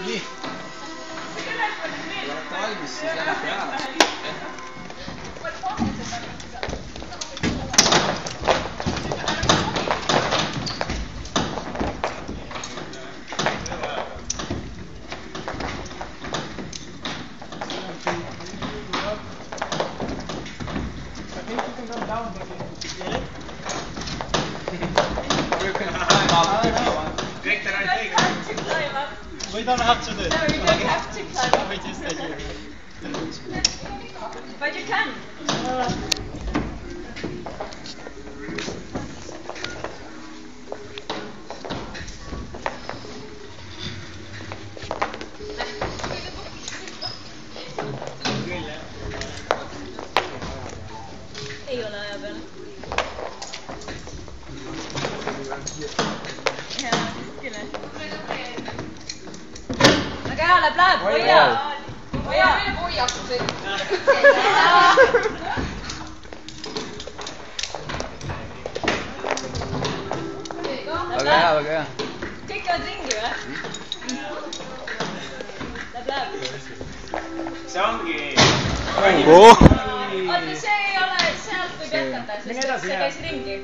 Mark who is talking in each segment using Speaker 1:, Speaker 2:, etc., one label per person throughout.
Speaker 1: nii. Olete valmis, siis läheb peale.
Speaker 2: We don't have to do it.
Speaker 3: No, you don't have to climb up.
Speaker 2: We just stay here.
Speaker 3: But you can. Ei ole aja peal. Jaa, küll. Aga hea, läheb, hoia! Hoia! Hoiakusid!
Speaker 1: Väga hea, väga hea.
Speaker 3: Kõik käivad ringi või? Läheb.
Speaker 4: See ongi...
Speaker 3: Oota, see ei ole, sealt võib jätkata, sest see käis ringi.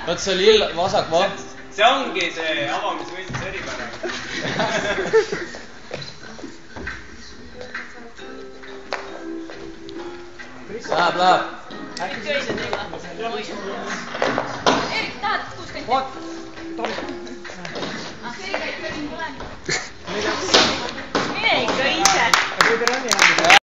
Speaker 1: Võt, see oli vasak vaht.
Speaker 4: See ongi see avamisvõistluse eripära.
Speaker 1: Läheb.
Speaker 3: Nüüd köise teema. Erik, tahad 60?
Speaker 2: What?
Speaker 3: See käib ka ringi. Mine ikka ise.